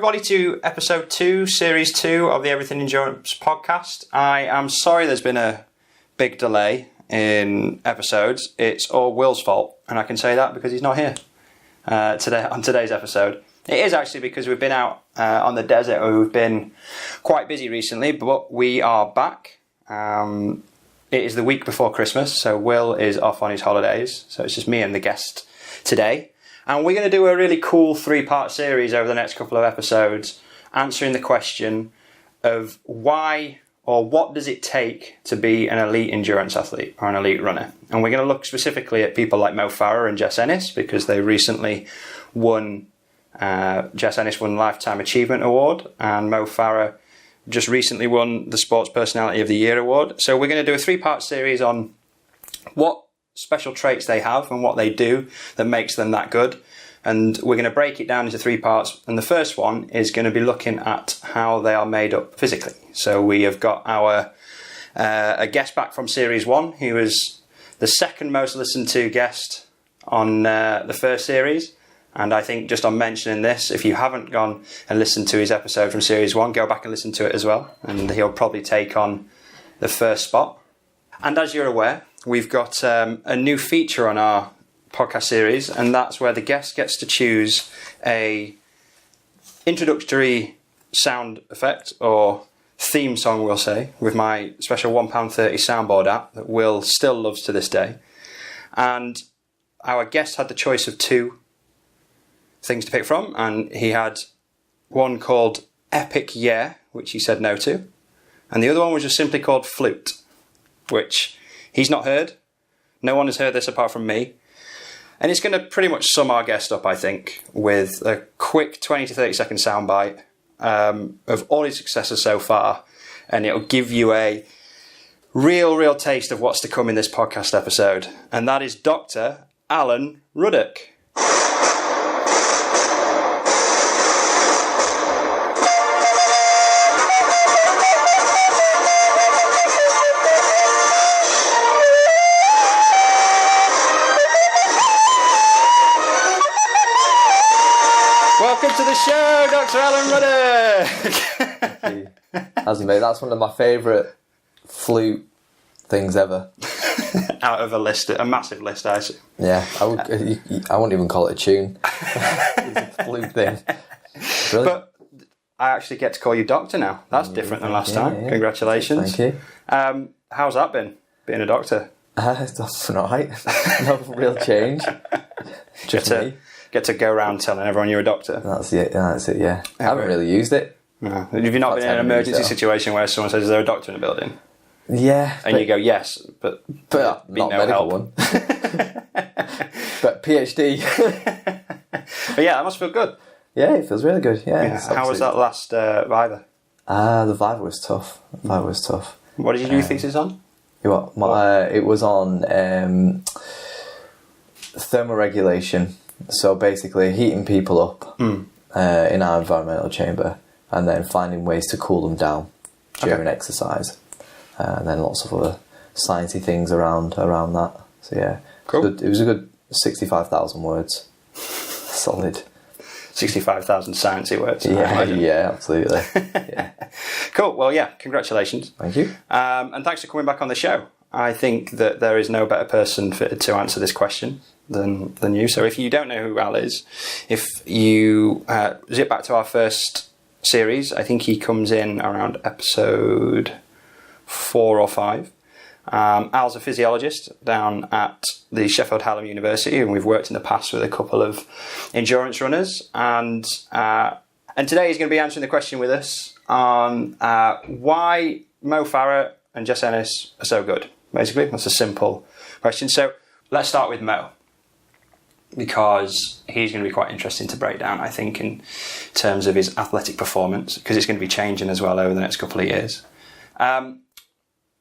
everybody to episode 2, series 2 of the Everything Endurance podcast. I am sorry there's been a big delay in episodes. It's all Will's fault, and I can say that because he's not here today on today's episode. It is actually because we've been out on the desert, or we've been quite busy recently, but we are back. It is the week before Christmas, so Will is off on his holidays, so it's just me and the guest today. And we're going to do a really cool 3-part series over the next couple of episodes, answering the question of why or what does it take to be an elite endurance athlete or an elite runner. And we're going to look specifically at people like Mo Farah and Jess Ennis, because they recently won, Jess Ennis won Lifetime Achievement Award, and Mo Farah just recently won the Sports Personality of the Year Award. So we're going to do a 3-part series on what special traits they have and what they do that makes them that good, and we're going to break it down into 3 parts. And the first one is going to be looking at how they are made up physically. So we have got our a guest back from series 1, who was the second most listened to guest on the first series. And I think just on mentioning this, if you haven't gone and listened to his episode from series 1, go back and listen to it as well, and he'll probably take on the first spot. And as you're aware, we've got a new feature on our podcast series, and that's where the guest gets to choose a introductory sound effect, or theme song, we'll say, with my special £1.30 soundboard app that Will still loves to this day. And our guest had the choice of 2 things to pick from, and he had one called Epic Yeah, which he said no to, and the other one was just simply called Flute, which he's not heard. No one has heard this apart from me. And it's going to pretty much sum our guest up, I think, with a quick 20 to 30 second soundbite of all his successes so far. And it'll give you a real taste of what's to come in this podcast episode. And that is Dr. Al Ruddock. Welcome to the show, Dr. Al Ruddock. As you mate, that's one of my favourite flute things ever. Out of a massive list, I assume. Yeah, I wouldn't even call it a tune. It's a flute thing. Brilliant. But I actually get to call you doctor now. That's different than last time. Yeah. Congratulations. Thank you. How's that been, being a doctor? That's alright. No real change. Just me. Get to go around telling everyone you're a doctor. That's it, yeah. I haven't really used it. No. Have you not been in an emergency situation where someone says, is there a doctor in the building? Yeah. And you go, yes, but not a medical one. But PhD. But yeah, that must feel good. Yeah, it feels really good, yeah. How was that last Viva? The Viva was tough. What did you do your thesis on? It was on thermoregulation. So basically heating people up in our environmental chamber, and then finding ways to cool them down during exercise, and then lots of other sciencey things around that. So yeah, cool. It was a good 65,000 words. Solid. 65,000 sciencey words. Yeah, absolutely. Yeah. Cool. Well, yeah, congratulations. Thank you. And thanks for coming back on the show. I think that there is no better person fitted to answer this question than you. So if you don't know who Al is, if you zip back to our first series, I think he comes in around episode 4 or 5. Al's a physiologist down at the Sheffield Hallam University, and we've worked in the past with a couple of endurance runners. And today he's going to be answering the question with us on why Mo Farah and Jess Ennis are so good. Basically, that's a simple question. So let's start with Mo, because he's going to be quite interesting to break down, I think, in terms of his athletic performance, because it's going to be changing as well over the next couple of years.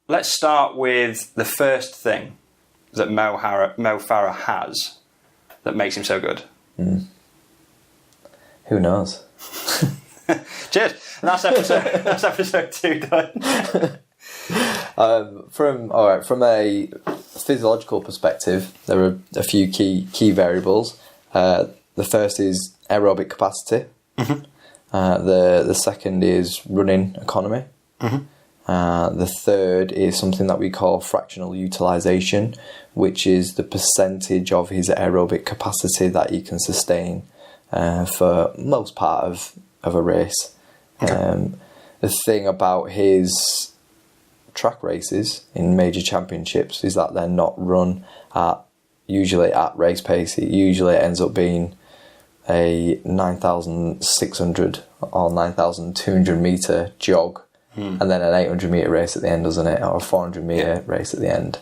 Let's start with the first thing that Mo Farah has that makes him so good. Who knows? Cheers. That's episode 2 done. From a physiological perspective, there are a few key variables. The first is aerobic capacity. The second is running economy. The third is something that we call fractional utilization, which is the percentage of his aerobic capacity that he can sustain for most part of a race. The thing about his track races in major championships is that they're not run usually at race pace. It usually ends up being a 9,600 or 9,200 metre jog, and then an 800 metre race at the end, doesn't it? Or a 400 metre race at the end.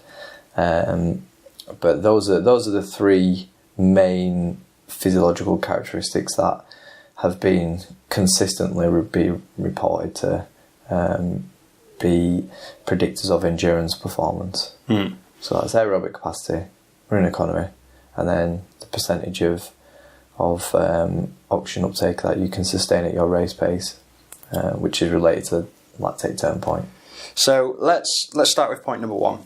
But those are the three main physiological characteristics that have been consistently reported to be predictors of endurance performance. So that's aerobic capacity, running economy, and then the percentage of oxygen uptake that you can sustain at your race pace, which is related to lactate turn point. So let's start with point number one,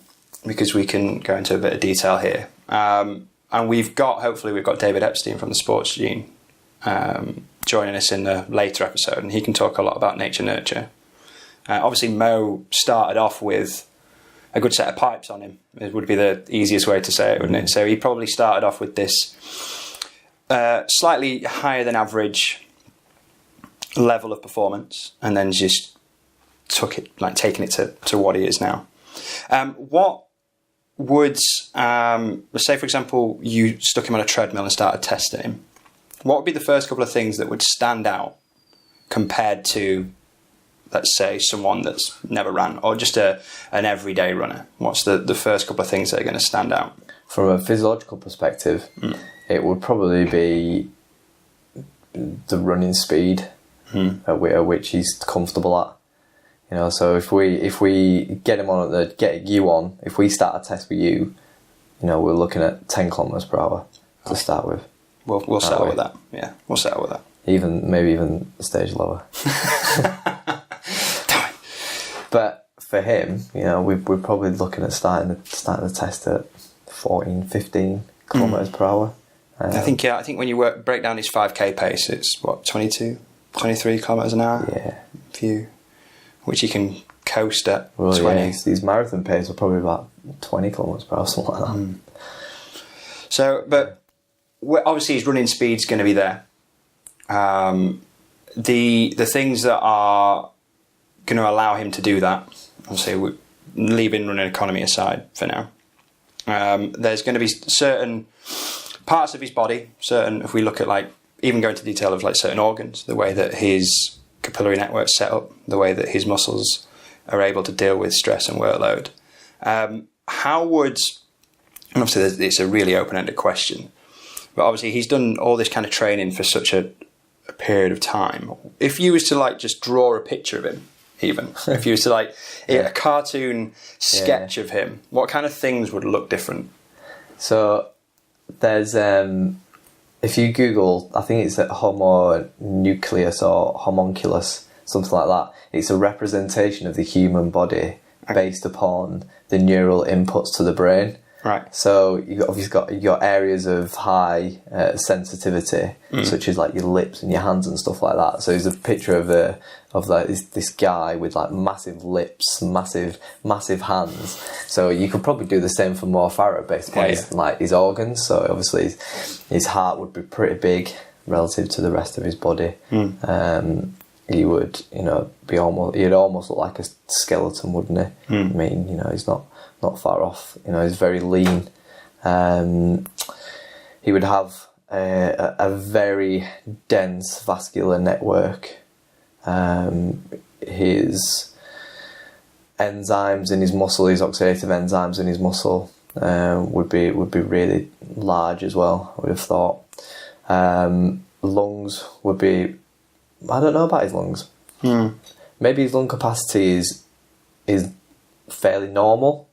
because we can go into a bit of detail here. And hopefully we've got David Epstein from the Sports Gene joining us in a later episode, and he can talk a lot about nature nurture. Obviously Mo started off with a good set of pipes on him. It would be the easiest way to say it, wouldn't it? So he probably started off with this slightly higher than average level of performance, and then just taking it to what he is now. What would, let's say for example, you stuck him on a treadmill and started testing him. What would be the first couple of things that would stand out compared to, let's say, someone that's never ran, or just an everyday runner? What's the first couple of things that are going to stand out? From a physiological perspective, it would probably be the running speed at which he's comfortable at. You know, so if we get him on if we start a test with you, we're looking at 10 kilometers per hour to start with. We'll settle with that. Yeah, we'll settle with that. Maybe even a stage lower. But for him, we're probably looking at starting the test at 14, 15 kilometers per hour. I think when you break down his 5k pace, it's what, 22, 23 kilometers an hour. Yeah. Which he can coast at. Well, 20. Yeah, his marathon pace are probably about 20 kilometers per hour, something like that. So, but obviously his running speed's going to be there. The things that are going to allow him to do that, obviously we're leaving running economy aside for now. There's going to be certain parts of his body, if we look at even go into detail of certain organs, the way that his capillary network's set up, the way that his muscles are able to deal with stress and workload. How would, and obviously it's a really open-ended question, but obviously he's done all this kind of training for such a period of time. If you was to just draw a picture of him, even if you was to a cartoon sketch of him, what kind of things would look different? So there's if you Google, I think it's homonucleus or homunculus, something like that. It's a representation of the human body based upon the neural inputs to the brain. Right. So you've obviously got your areas of high sensitivity, such as your lips and your hands and stuff like that. So there's a picture of this guy with massive lips, massive hands. So you could probably do the same for Mo Farah based upon his organs. So obviously his heart would be pretty big relative to the rest of his body. He would, he'd almost look like a skeleton, wouldn't he? I mean, he's not far off. He's very lean. He would have a very dense vascular network. His enzymes in his muscle, his oxidative enzymes in his muscle, would be really large as well, I would have thought. Lungs would be, I don't know about his lungs. Maybe his lung capacity is fairly normal,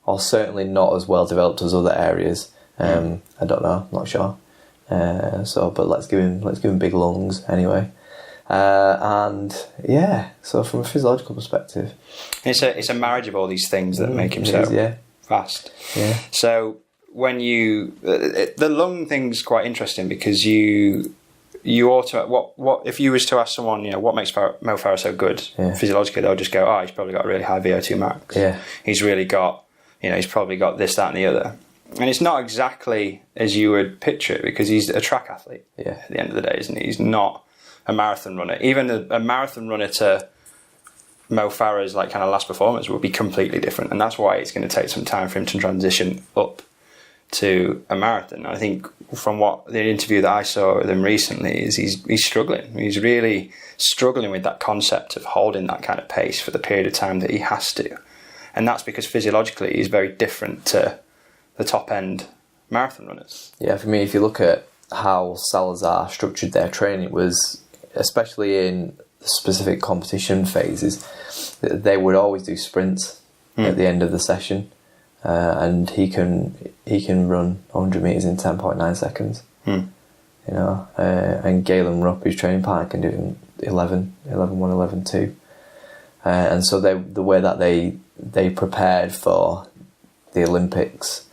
or certainly not as well developed as other areas. I don't know, not sure. But let's give him big lungs anyway. So from a physiological perspective, it's a marriage of all these things that make him so fast. Yeah. So when the lung thing's quite interesting, because you what if you was to ask someone, what makes Mo Farah so good physiologically, they'll just go, he's probably got a really high VO2 max. Yeah. He's really got, he's probably got this, that, and the other. And it's not exactly as you would picture it, because he's a track athlete at the end of the day, isn't he? He's not a marathon runner. Even a marathon runner to Mo Farah's like kind of last performance would be completely different, and that's why it's going to take some time for him to transition up to a marathon. I think from what the interview that I saw with him recently is he's struggling. He's really struggling with that concept of holding that kind of pace for the period of time that he has to, and that's because physiologically he's very different to the top end marathon runners. Yeah, for me, if you look at how Salazar structured their training, was especially in specific competition phases, they would always do sprints at the end of the session, and he can run 100 meters in 10.9 seconds. And Galen Rupp, his training partner, can do it in 11.1, 11.2, and so the way that they prepared for the Olympics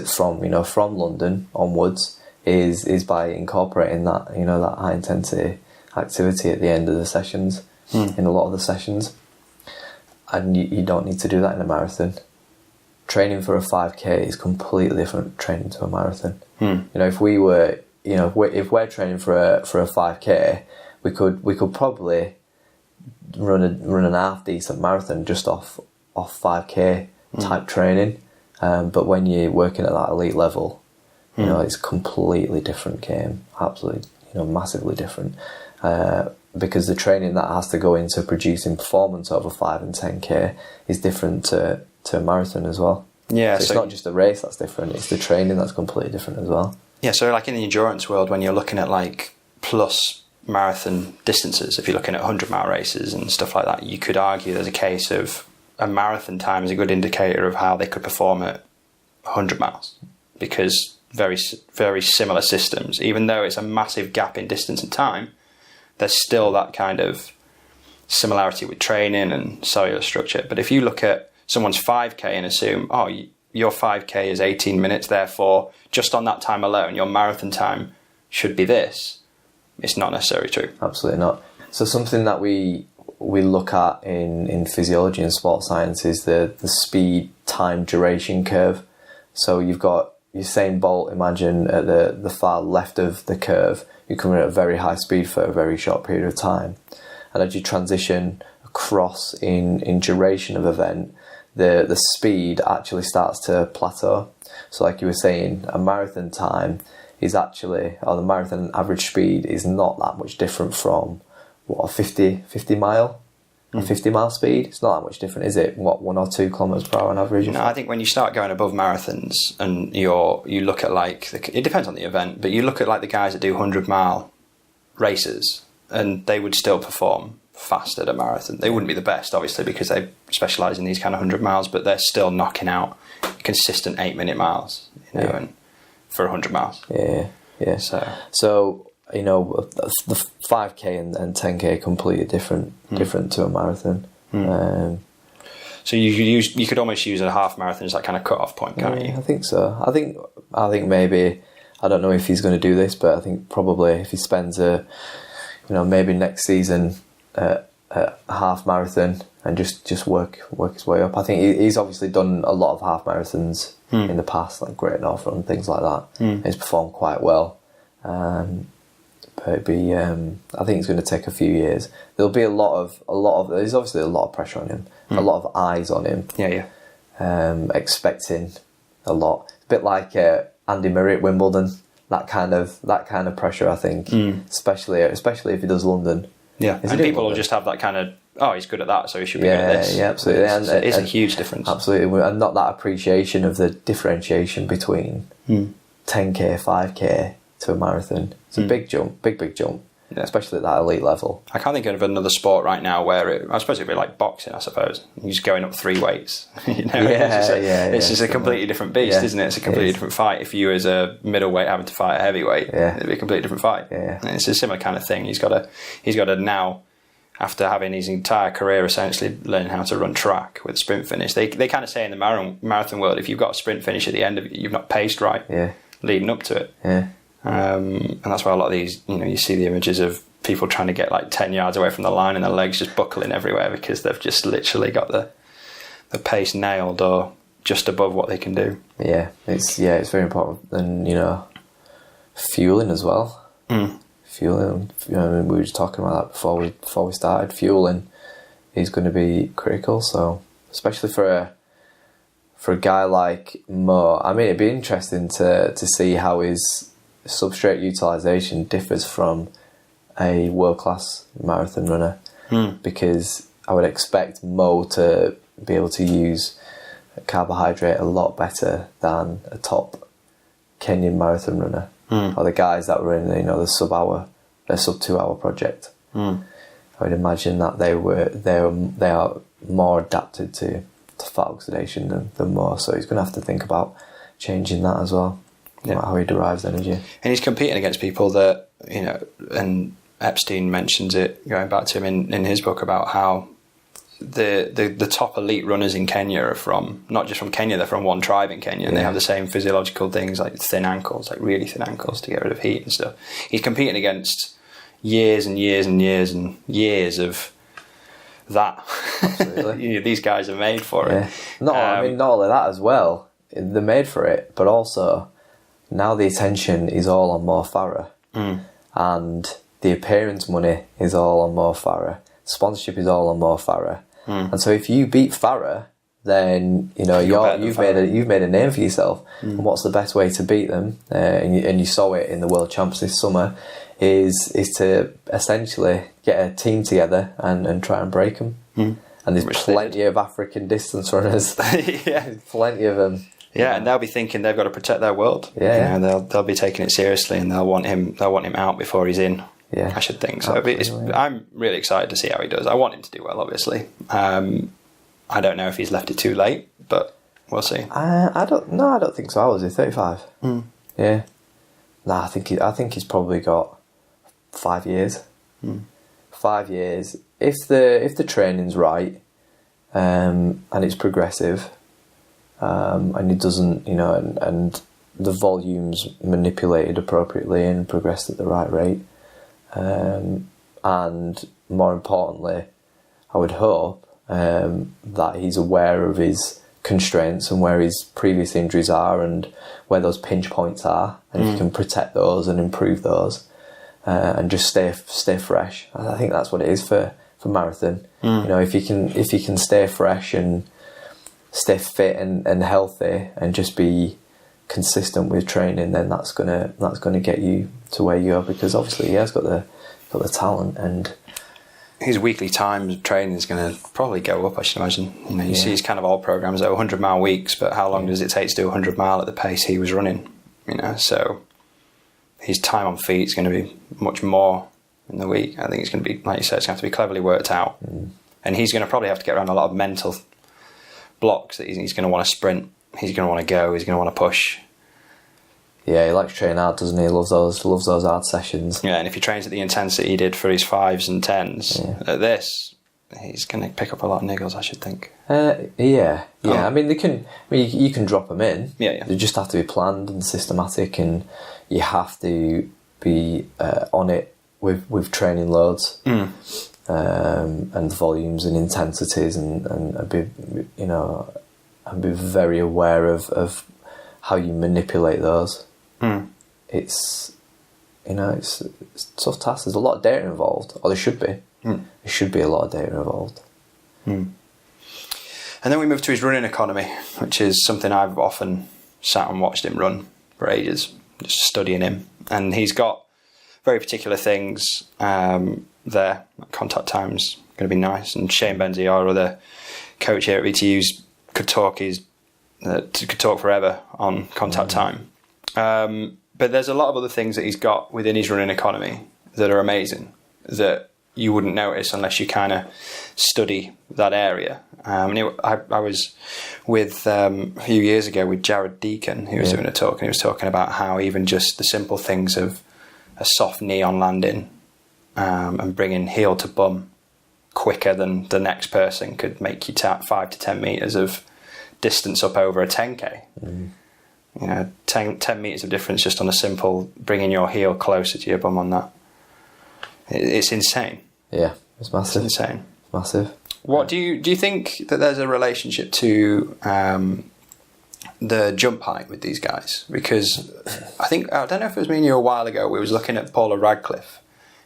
from London onwards is by incorporating that that high intensity activity at the end of the sessions, in a lot of the sessions, and you don't need to do that in a marathon. Training for a 5k is completely different training to a marathon. If we were if we're training for a 5k, we could probably run an half decent marathon just off 5k type training. But when you're working at that elite level, it's completely different game. Absolutely, massively different. Because the training that has to go into producing performance over 5 and 10k is different to a marathon as well. Yeah, so it's not just the race that's different; it's the training that's completely different as well. Yeah, so like in the endurance world, when you're looking at like plus marathon distances, if you're looking at 100-mile races and stuff like that, you could argue there's a case of a marathon time is a good indicator of how they could perform at 100 miles, because very, very similar systems, even though it's a massive gap in distance and time, there's still that kind of similarity with training and cellular structure. But if you look at someone's 5k and assume, your 5k is 18 minutes, therefore just on that time alone your marathon time should be this, it's not necessarily true. Absolutely not. So something that we look at in physiology and sports science is the speed time duration curve. So you've got Usain Bolt, imagine at the far left of the curve, you come in at a very high speed for a very short period of time, and as you transition across in duration of event, the speed actually starts to plateau. So like you were saying, a marathon time is actually, or the marathon average speed is not that much different from a 50 mile speed. It's not that much different, is it? 1 or 2 kilometers per hour on average? No, I think when you start going above marathons and you look at it depends on the event, but you look at like the guys that do 100-mile races and they would still perform fast at a marathon. They wouldn't be the best, obviously, because they specialise in these kind of 100 miles, but they're still knocking out consistent 8-minute miles, and for 100 miles. Yeah. So the 5k and 10k are completely different to a marathon. So you could almost use a half marathon as that kind of cut-off point, can't you? I think so. I think maybe, I don't know if he's going to do this, but I think probably if he spends maybe next season a half marathon and just work his way up. I think he's obviously done a lot of half marathons in the past, like Great North Run, things like that. He's performed quite well. But it'd be, I think it's going to take a few years. There'll be a lot of. There's obviously a lot of pressure on him, a lot of eyes on him. Expecting a lot, a bit like Andy Murray at Wimbledon. That kind of pressure, I think, especially if he does London. Yeah, and people will just have that kind of, he's good at that, so he should be good at this. Yeah, absolutely. It is a huge difference. Absolutely, and not that appreciation of the differentiation between 10k, 5k to a marathon. It's a big jump, big jump, especially at that elite level. I can't think of another sport right now where I suppose it'd be like boxing, I suppose. You're just going up 3 weights. It's just a completely different beast, isn't it? It's a completely different fight. If you as a middleweight having to fight a heavyweight, it'd be a completely different fight. And it's a similar kind of thing. He's got to now, after having his entire career essentially learning how to run track with a sprint finish. They kind of say in the marathon world, if you've got a sprint finish at the end of it, you've not paced right leading up to it. And that's why a lot of these, you see the images of people trying to get like 10 yards away from the line and their legs just buckling everywhere because they've just literally got the pace nailed or just above what they can do. Yeah, it's very important. And, fueling as well. Fueling, we were just talking about that before we started. Fueling is going to be critical. So, especially for a guy like Mo, I mean, it'd be interesting to see how his substrate utilisation differs from a world-class marathon runner, because I would expect Mo to be able to use carbohydrate a lot better than a top Kenyan marathon runner, or the guys that were in the sub 2 hour project. I would imagine that they are more adapted to fat oxidation than Mo, so he's going to have to think about changing that as well, how he derives energy. And he's competing against people that, and Epstein mentions it, going back to him in his book, about how the top elite runners in Kenya are not just from Kenya, they're from one tribe in Kenya, and they have the same physiological things, like thin ankles, like really thin ankles to get rid of heat and stuff. He's competing against years and years and years and years of that. Absolutely. These guys are made for it. Not only that as well, they're made for it, but also now the attention is all on Mo Farah, and the appearance money is all on Mo Farah, sponsorship is all on Mo Farah, and so if you beat Farah, then you've made a name for yourself. And what's the best way to beat them? And you saw it in the World Champs this summer. Is to essentially get a team together and try and break them. And there's plenty of African distance runners. Plenty of them. Yeah, and they'll be thinking they've got to protect their world. Yeah, they'll be taking it seriously, and they'll want him out before he's in. Yeah, I should think so. I'm really excited to see how he does. I want him to do well, obviously. I don't know if he's left it too late, but we'll see. I don't think so. How old is he? 35. Yeah. I think he's probably got 5 years. 5 years. If the training's right, and it's progressive, and it doesn't, and the volume's manipulated appropriately and progressed at the right rate, and more importantly, I would hope that he's aware of his constraints and where his previous injuries are and where those pinch points are, and if you can protect those and improve those, and just stay fresh. I think that's what it is for marathon. If you can stay fresh and stay fit and healthy and just be consistent with training, then that's gonna get you to where you are, because obviously he has got the talent, and his weekly time of training is going to probably go up, I should imagine. You see his kind of old programs at 100-mile weeks, but how long does it take to do 100 mile at the pace he was running? So his time on feet is going to be much more in the week. I think it's going to be, like you said, it's going to have to be cleverly worked out. And he's going to probably have to get around a lot of mental blocks that he's going to want to sprint, he's going to want to go, he's going to want to push. Yeah, he likes training hard, doesn't he? He loves those hard sessions. Yeah, and if he trains at the intensity he did for his 5s and 10s, at this, he's going to pick up a lot of niggles, I should think. Yeah. I mean, you can drop them in. Yeah. They just have to be planned and systematic, and you have to be on it with training loads, and volumes and intensities, and be very aware of how you manipulate those. It's a tough task. There's a lot of data involved, or there should be. There should be a lot of data involved. And then we move to his running economy, which is something I've often sat and watched him run for ages, just studying him. And he's got very particular things there. Contact time's going to be nice. And Shane Benzie, our other coach here at VTU's, could talk forever on contact time. But there's a lot of other things that he's got within his running economy that are amazing, that you wouldn't notice unless you kind of study that area. I was with a few years ago with Jared Deacon, who was doing a talk, and he was talking about how even just the simple things of a soft knee on landing, and bringing heel to bum quicker than the next person could make you tap 5 to 10 meters of distance up over a 10k. 10 metres of difference just on a simple bringing your heel closer to your bum on that. It's insane. Yeah, it's massive. It's insane. Massive. What do you think that there's a relationship to the jump height with these guys? Because I don't know if it was me and you a while ago, we was looking at Paula Radcliffe.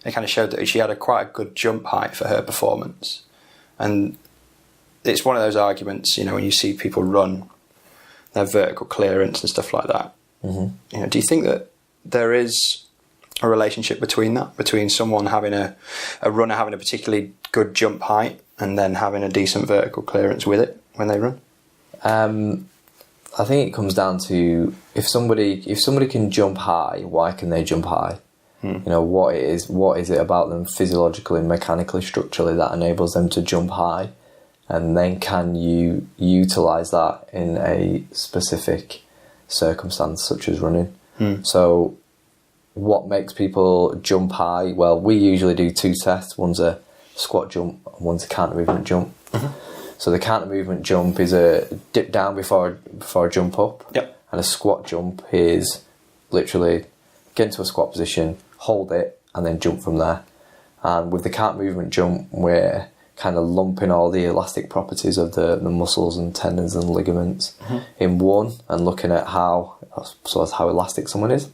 It kind of showed that she had quite a good jump height for her performance. And it's one of those arguments, when you see people run their vertical clearance and stuff like that. Mm-hmm. Do you think that there is a relationship between someone having a runner having a particularly good jump height and then having a decent vertical clearance with it when they run? I think it comes down to if somebody can jump high, why can they jump high? What is it about them physiologically, mechanically, structurally that enables them to jump high? And then can you utilise that in a specific circumstance such as running? So what makes people jump high? Well, we usually do 2 tests. One's a squat jump and one's a counter movement jump. Mm-hmm. So the counter movement jump is a dip down before a jump up. Yep. And a squat jump is literally get into a squat position, hold it, and then jump from there. And with the counter movement jump, we're kind of lumping all the elastic properties of the muscles and tendons and ligaments in one and looking at how elastic someone is.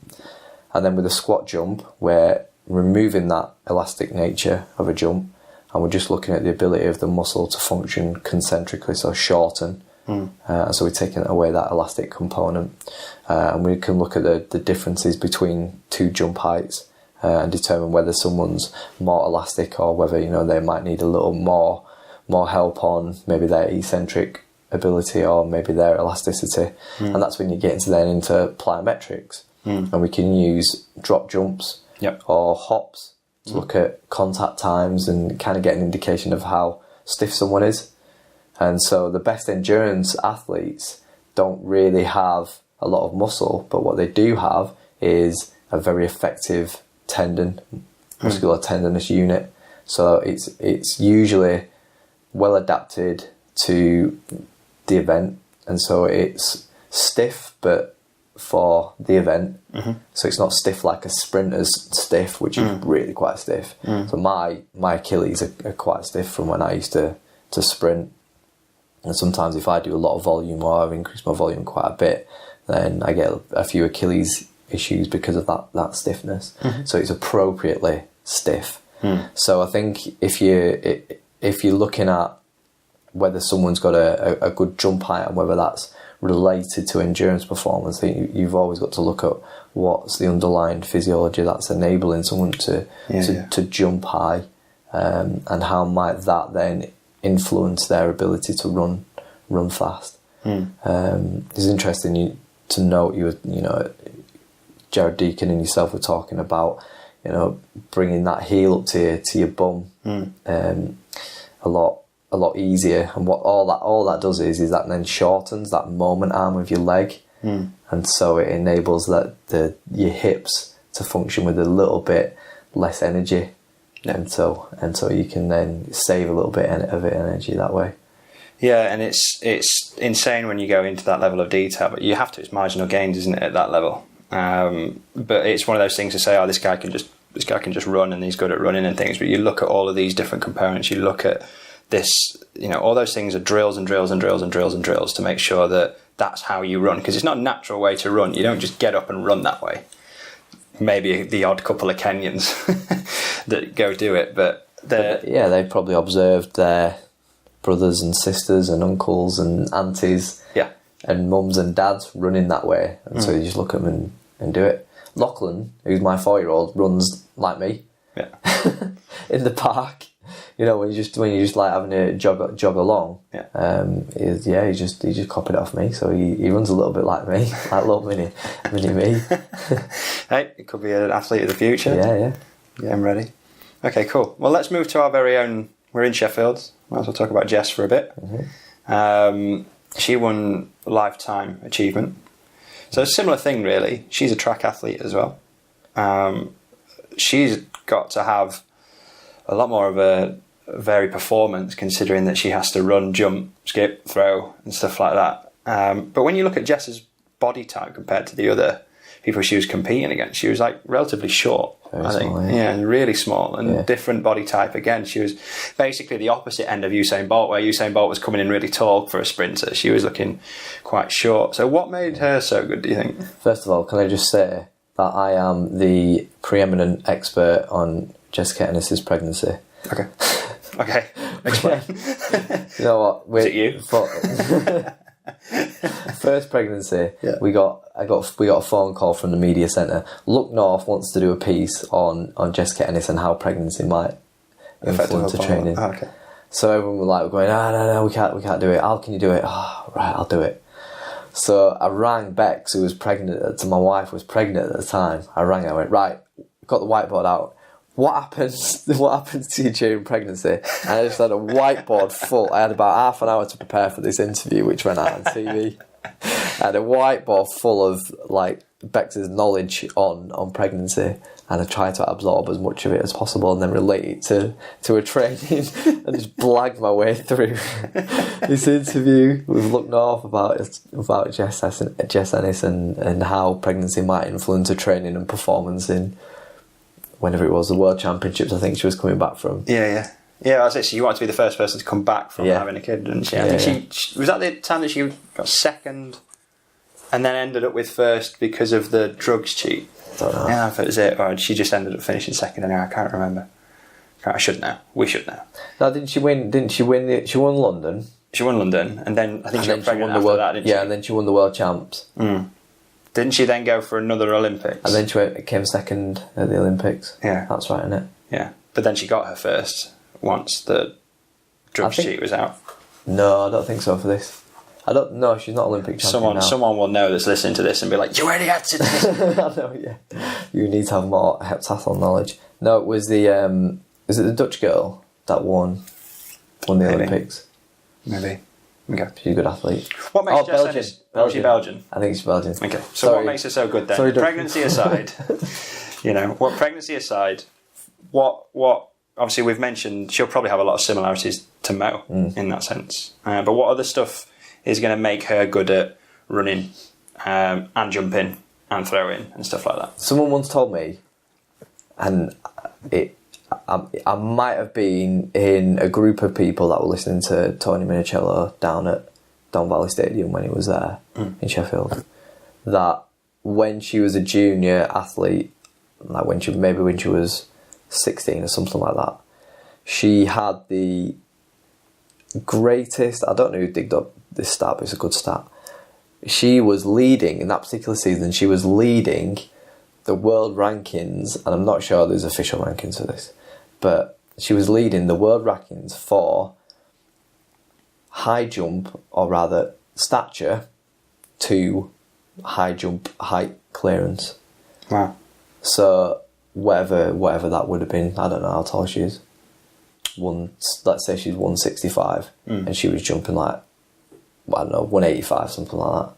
And then with a squat jump, we're removing that elastic nature of a jump and we're just looking at the ability of the muscle to function concentrically, so shorten. So we're taking away that elastic component. And we can look at the differences between 2 jump heights and determine whether someone's more elastic or whether they might need a little more help on maybe their eccentric ability or maybe their elasticity. And that's when you get into plyometrics. And we can use drop jumps or hops to look at contact times and kind of get an indication of how stiff someone is. And so the best endurance athletes don't really have a lot of muscle, but what they do have is a very effective muscular tendinous unit. So it's usually well adapted to the event, and so it's stiff but for the event. So it's not stiff like a sprinter's stiff, which is really quite stiff. So my Achilles are quite stiff from when I used to sprint, and sometimes if I do a lot of volume or I've increased my volume quite a bit, then I get a few Achilles issues because of that stiffness. So it's appropriately stiff. So I think if you're looking at whether someone's got a good jump height and whether that's related to endurance performance, I think you've always got to look at what's the underlying physiology that's enabling someone to jump high, and how might that then influence their ability to run fast. It's interesting to note Jared Deacon and yourself were talking about bringing that heel up to your bum a lot easier, and what all that does is that then shortens that moment arm of your leg, and so it enables your hips to function with a little bit less energy, and so you can then save a little bit of energy that way. Yeah, and it's insane when you go into that level of detail, but you have to. It's marginal gains, isn't it, at that level? But it's one of those things to say, this guy can just run and he's good at running and things. But you look at all of these different components. You look at this, all those things are drills and drills and drills and drills and drills to make sure that that's how you run, because it's not a natural way to run. You don't just get up and run that way. Maybe the odd couple of Kenyans that go do it, but they probably observed their brothers and sisters and uncles and aunties and mums and dads running that way, and so you just look at them and do it. Lachlan, who's my 4-year-old, runs like me in the park. When you just like having to jog along, he just copied it off me. So he runs a little bit like me, like little mini me. Hey, it could be an athlete of the future. Yeah, I'm ready. Okay, cool. Well, let's move to our very own. We're in Sheffield. Might as well talk about Jess for a bit. She won Lifetime Achievement. So a similar thing, really. She's a track athlete as well. She's got to have a lot more of a varied performance, considering that she has to run, jump, skip, throw and stuff like that. But when you look at Jess's body type compared to the other people she was competing against. She was like relatively short, Very I think. small, And really small, and different body type again. She was basically the opposite end of Usain Bolt, where Usain Bolt was coming in really tall for a sprinter. She was looking quite short. So what made her so good, do you think? First of all, can I just say that I am the preeminent expert on Jessica Ennis' pregnancy. Okay. Okay. Explain. You know what? Was it you? First pregnancy, we got a phone call from the media centre. Look North wants to do a piece on Jessica Ennis and how pregnancy might influence the training. Oh, okay. So everyone was like, going, no, we can't do it. How can you do it? Oh, right, I'll do it. So I rang Bex, who was pregnant. So my wife was pregnant at the time. I rang her. I went, right, got the whiteboard out. What happens to you during pregnancy? And I just had a whiteboard full. I had about half an hour to prepare for this interview, which went out on TV. I had a whiteboard full of like Bex's knowledge on pregnancy, and I tried to absorb as much of it as possible and then relate it to a training and just blagged my way through this interview with Look North about Jess Ennis and how pregnancy might influence a training and performance in whenever it was, the World Championships, I think she was coming back from. Yeah, I was actually, you wanted to be the first person to come back from having a kid, didn't she? I think she was that the time that she got second and then ended up with first because of the drugs cheat. I don't know. Yeah, if it was it, or she just ended up finishing second anyway. I can't remember. I should know. We should know. No, didn't she win? She won London. She won London, and then I think she got pregnant after that, didn't she? Yeah, and then she won the World Champs. Didn't she then go for another Olympics? And then she came second at the Olympics. Yeah. That's right, isn't it? Yeah. But then she got her first once the drugs cheat was out. No, I don't think so for this. I don't know. She's not Olympic champion now. Someone will know that's listening to this and be like, you idiots! I know, yeah. You need to have more heptathlon knowledge. No, it was the... is it the Dutch girl that won the Olympics? Maybe. Okay. She's a good athlete. What makes Jess Ennis... Oh, she's Belgian? I think she's Belgian. Okay. So what makes her so good then? Sorry, pregnancy aside, pregnancy aside, what obviously we've mentioned she'll probably have a lot of similarities to Mo in that sense. But what other stuff is going to make her good at running and jumping and throwing and stuff like that? Someone once told me, and I might have been in a group of people that were listening to Tony Minicello down at Don Valley Stadium when he was there in Sheffield, that when she was a junior athlete, like when she was 16 or something like that, she had the greatest, I don't know who digged up this stat, but it's a good stat. She was leading, in that particular season, she was leading the world rankings, and I'm not sure there's official rankings for this, but she was leading the world rankings for high jump, or rather stature to high jump height clearance. Wow. So whatever that would have been, I don't know how tall she is. Let's say she's 165 and she was jumping like, I don't know, 185, something like that.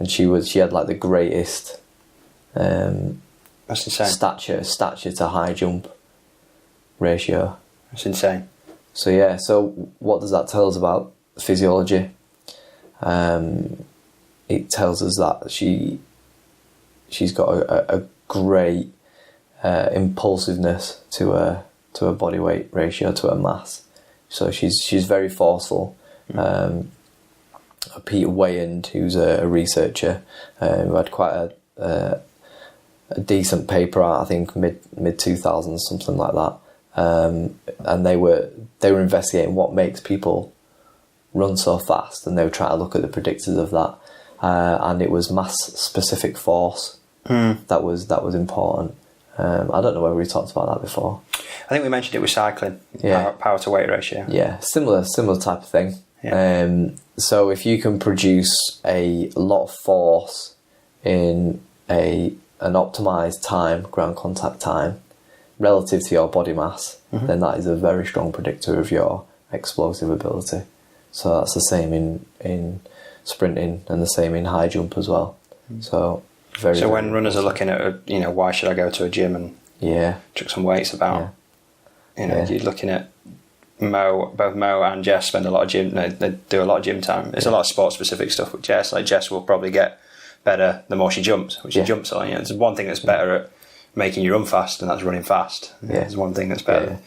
And she had like the greatest that's insane. stature to high jump ratio. That's insane. So yeah, so what does that tell us about physiology? It tells us that she's got a great impulsiveness to her body weight ratio, to her mass. So she's very forceful. Peter Wayand, who's a researcher, who had quite a decent paper out, I think mid 2000s, something like that. And they were investigating what makes people run so fast, and they were trying to look at the predictors of that. And it was mass specific force that was important. I don't know whether we talked about that before. I think we mentioned it with cycling. Yeah. Power to weight ratio. Yeah, similar type of thing. Yeah. So if you can produce a lot of force in an optimized time, ground contact time, relative to your body mass, then that is a very strong predictor of your explosive ability. So that's the same in sprinting and the same in high jump as well. So when runners are looking at, why should I go to a gym and chuck some weights about, you're looking at both Mo and Jess spend a lot of gym. They do a lot of gym time. It's a lot of sport specific stuff with Jess. Like Jess will probably get better the more she jumps, which she jumps on. There's one thing that's better at making you run fast, and that's running fast. There's one thing that's better.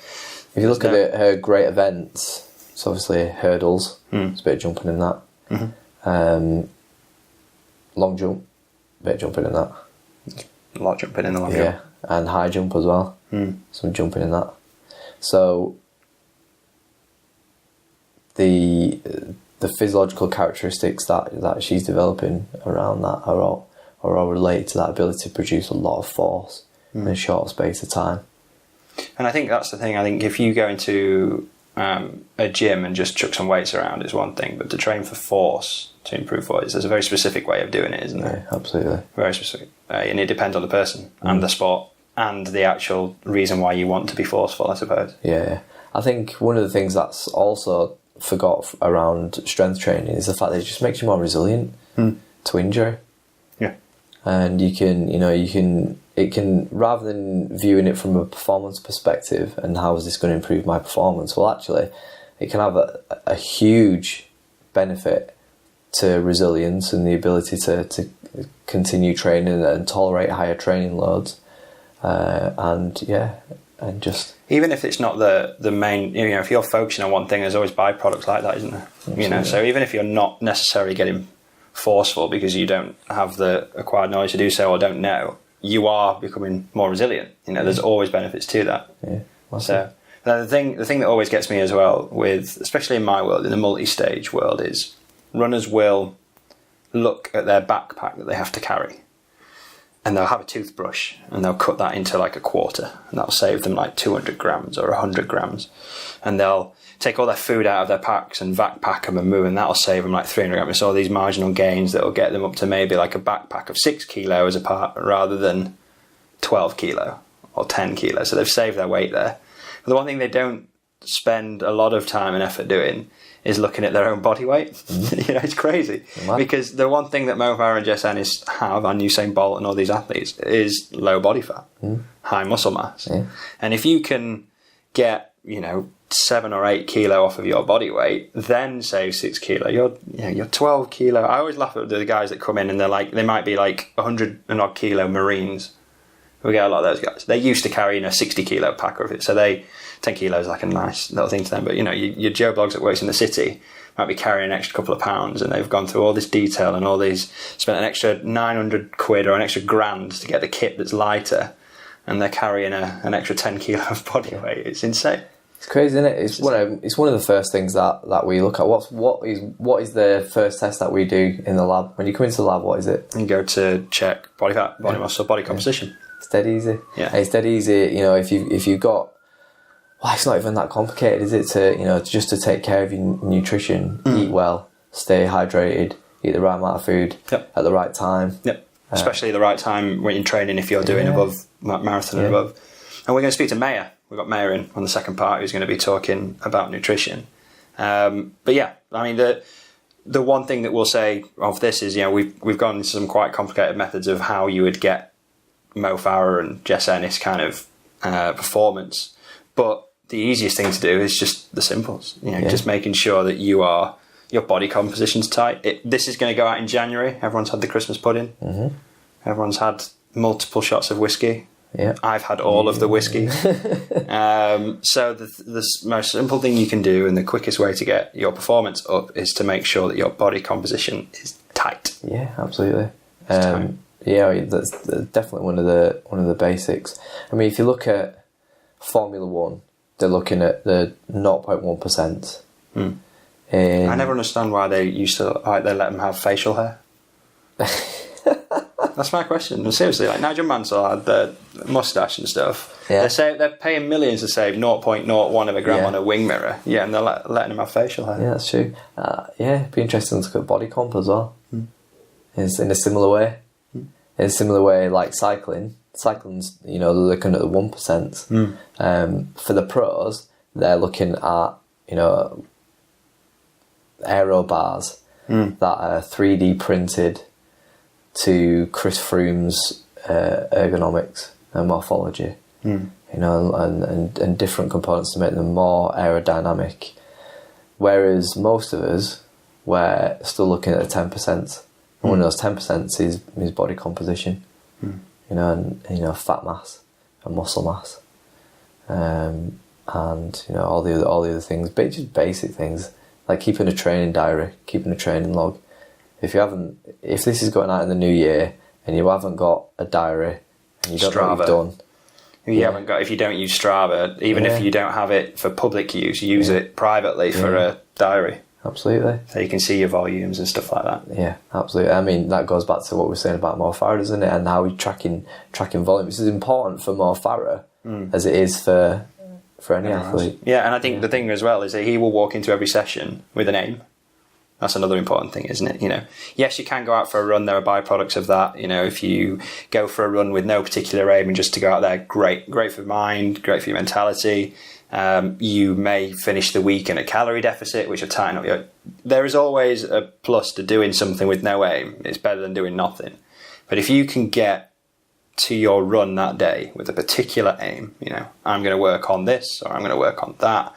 If you look at her great events, it's obviously hurdles. There's a bit of jumping in that. Long jump, a bit of jumping in that. A lot of jumping in the long jump. And high jump as well. Some jumping in that. So the physiological characteristics that she's developing around that are all related to that ability to produce a lot of force in a short space of time. And I think that's the thing. I think if you go into a gym and just chuck some weights around is one thing, but to train for force, to improve force, there's a very specific way of doing it, isn't there? Yeah, absolutely. Very specific. And it depends on the person and the sport and the actual reason why you want to be forceful, I suppose. Yeah. I think one of the things that's also forgot around strength training is the fact that it just makes you more resilient to injury. Yeah. And you can rather than viewing it from a performance perspective and how is this going to improve my performance, well actually it can have a huge benefit to resilience and the ability to continue training and tolerate higher training loads, and just even if it's not the main, if you're focusing on one thing, there's always byproducts like that, isn't there? Absolutely. So even if you're not necessarily getting forceful because you don't have the acquired knowledge to do so or don't know, you are becoming more resilient. There's always benefits to that. Yeah. So the thing that always gets me as well, with especially in my world, in the multi-stage world, is runners will look at their backpack that they have to carry, and they'll have a toothbrush and they'll cut that into like a quarter, and that'll save them like 200 grams or 100 grams, and they'll take all their food out of their packs and vac pack them and move, and that'll save them like 300 grams. It's all these marginal gains that will get them up to maybe like a backpack of 6 kilos apart rather than 12 kilo or 10 kilo. So they've saved their weight there. But the one thing they don't spend a lot of time and effort doing is looking at their own body weight. It's crazy. Because the one thing that Mo Farah and Jess Ennis have, and Usain Bolt and all these athletes, is low body fat, high muscle mass. And if you can get, 7 or 8 kilo off of your body weight, then save 6 kilo, you're 12 kilo. I always laugh at the guys that come in and they might be like 100 and odd kilo Marines. We get a lot of those guys. They're used to carrying a 60 kilo pack of it, so 10 kilos is like a nice little thing to them. But your Joe Bloggs that works in the city might be carrying an extra couple of pounds, and they've gone through all this detail and spent an extra 900 quid or an extra grand to get the kit that's lighter, and they're carrying an extra 10 kilo of body weight. It's insane. It's crazy, isn't it? It's one of the first things that we look at. What is the first test that we do in the lab? When you come into the lab, what is it? You go to check body fat, body muscle, body composition. It's dead easy. Yeah. It's dead easy. If you've got, well, it's not even that complicated, is it? To just to take care of your nutrition, eat well, stay hydrated, eat the right amount of food at the right time. Yep. Especially the right time when you're training, if you're doing above marathon and above. And we're going to speak to Maya. We've got Maya in on the second part, who's going to be talking about nutrition. But yeah, I mean, the one thing that we'll say of this is, we've gone into some quite complicated methods of how you would get Mo Farah and Jess Ennis kind of performance. But the easiest thing to do is just the simples. Just making sure that your body composition's tight. This is going to go out in January. Everyone's had the Christmas pudding. Everyone's had multiple shots of whiskey. Yeah, I've had all of the whiskey. So the most simple thing you can do and the quickest way to get your performance up is to make sure that your body composition is tight. Yeah, absolutely. That's definitely one of the basics. I mean, if you look at Formula One, they're looking at the 0.1%. I never understand why they used to they let them have facial hair. That's my question. Seriously, like Nigel Mansell had the moustache and stuff. Yeah. They're paying millions to save 0.01 of a gram on a wing mirror. Yeah, and they're letting him have facial hair. Yeah, that's true. It'd be interesting to look at body comp as well. It's in a similar way. In a similar way, like cycling. Cycling's, they're looking at the 1%. For the pros, they're looking at, aero bars that are 3D printed to Kris Froome's ergonomics and morphology. and different components to make them more aerodynamic. Whereas most of us, we're still looking at the 10%. And one of those 10% is body composition, and fat mass and muscle mass, and all the other things, but just basic things like keeping a training diary, keeping a training log. If this is going out in the new year and you haven't got a diary and you don't know what you've done. If you don't use Strava, even if you don't have it for public use, use it privately for a diary. Absolutely. So you can see your volumes and stuff like that. Yeah, absolutely. I mean, that goes back to what we were saying about Mo Farah, doesn't it? And how he's tracking volume. This is important for Mo Farah as it is for any athlete. Yeah, and I think the thing as well is that he will walk into every session with an aim. That's another important thing, isn't it? Yes, you can go out for a run. There are byproducts of that. If you go for a run with no particular aim and just to go out there, great for your mind, great for your mentality. You may finish the week in a calorie deficit, which will tighten up your... There is always a plus to doing something with no aim. It's better than doing nothing. But if you can get to your run that day with a particular aim, I'm going to work on this or I'm going to work on that,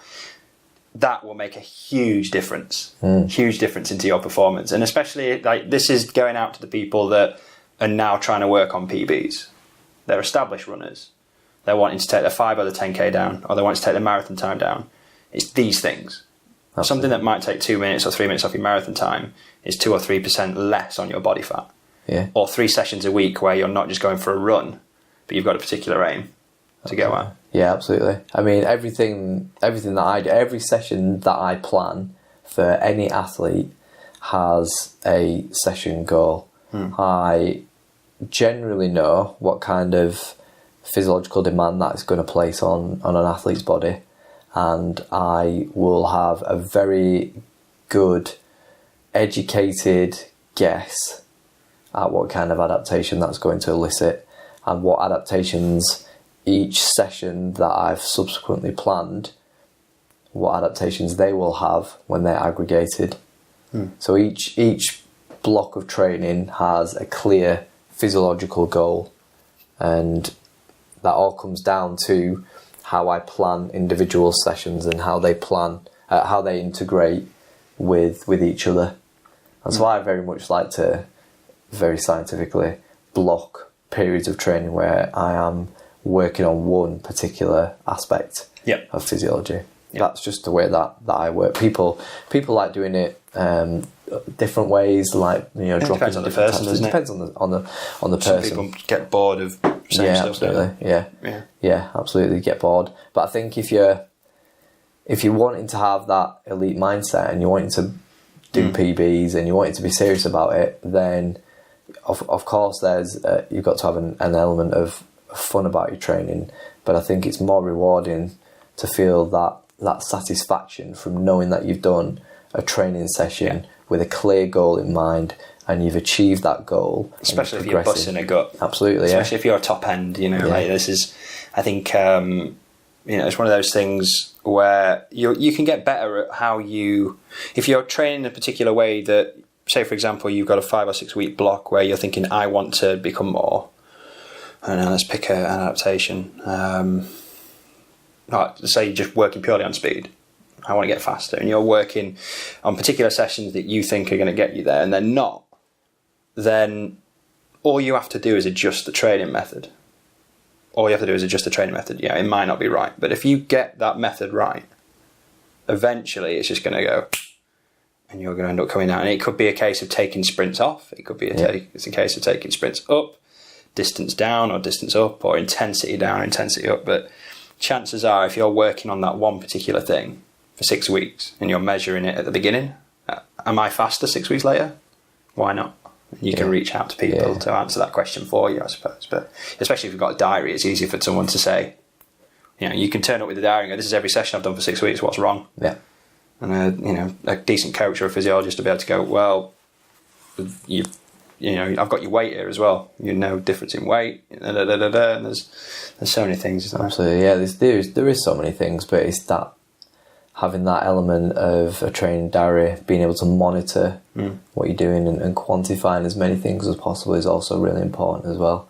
that will make a huge difference. Huge difference into your performance. And especially, this is going out to the people that are now trying to work on PBs. They're established runners. They're wanting to take their 5 or the 10k down, or they want to take their marathon time down. It's these things. Absolutely. Something that might take 2 minutes or 3 minutes off your marathon time is 2 or 3% less on your body fat. Yeah. Or 3 sessions a week where you're not just going for a run, but you've got a particular aim to go at. Yeah, absolutely. I mean, everything that I do, every session that I plan for any athlete has a session goal. I generally know what kind of physiological demand that is going to place on an athlete's body, and I will have a very good, educated guess at what kind of adaptation that's going to elicit and what adaptations each session that I've subsequently planned, what adaptations they will have when they're aggregated. So each block of training has a clear physiological goal, and that all comes down to how I plan individual sessions and how they integrate with each other. That's why I very much like to very scientifically block periods of training where I am working on one particular aspect of physiology. That's just the way that I work. People like doing it different ways, like dropping depends on the person, doesn't it? Depends on the person. Some people get bored of saying stuff. Absolutely. Yeah, absolutely get bored. But I think if you're wanting to have that elite mindset and you're wanting to do PBs and you're wanting to be serious about it, then of course you've got to have an element of fun about your training. But I think it's more rewarding to feel that satisfaction from knowing that you've done a training session with a clear goal in mind and you've achieved that goal. Especially if you're busting a gut. Absolutely, especially if you're a top end, like this is, I think, it's one of those things where you can get better at how if you're training in a particular way that, say for example, you've got a 5 or 6 week block where you're thinking, I want to become more. I don't know, let's pick an adaptation. Say you're just working purely on speed. I want to get faster. And you're working on particular sessions that you think are going to get you there and they're not. Then all you have to do is adjust the training method. Yeah, it might not be right. But if you get that method right, eventually it's just going to go and you're going to end up coming out. And it could be a case of taking sprints off. It could be it's a case of taking sprints up, distance down or distance up, or intensity down, intensity up. But chances are if you're working on that one particular thing for 6 weeks and you're measuring it at the beginning, am I faster 6 weeks later? Why not? You can reach out to people to answer that question for you, I suppose. But especially if you've got a diary, it's easy for someone to say, you can turn up with the diary and go, this is every session I've done for 6 weeks, what's wrong? Yeah. And a decent coach or a physiologist will be able to go, well, I've got your weight here as well. Difference in weight, and there's so many things. Absolutely, yeah. There is so many things, but it's that having that element of a training diary, being able to monitor what you're doing and quantifying as many things as possible is also really important as well.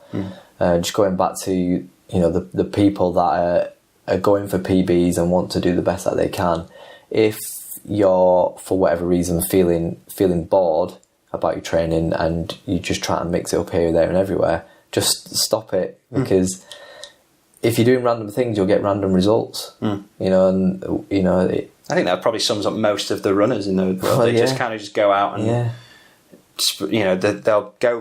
Just going back to the people that are going for PBs and want to do the best that they can, if you're, for whatever reason, feeling bored about your training and you just try to mix it up here, there and everywhere, just stop it, because if you're doing random things, you'll get random results. I think that probably sums up most of the runners in the world. They just kind of just go out and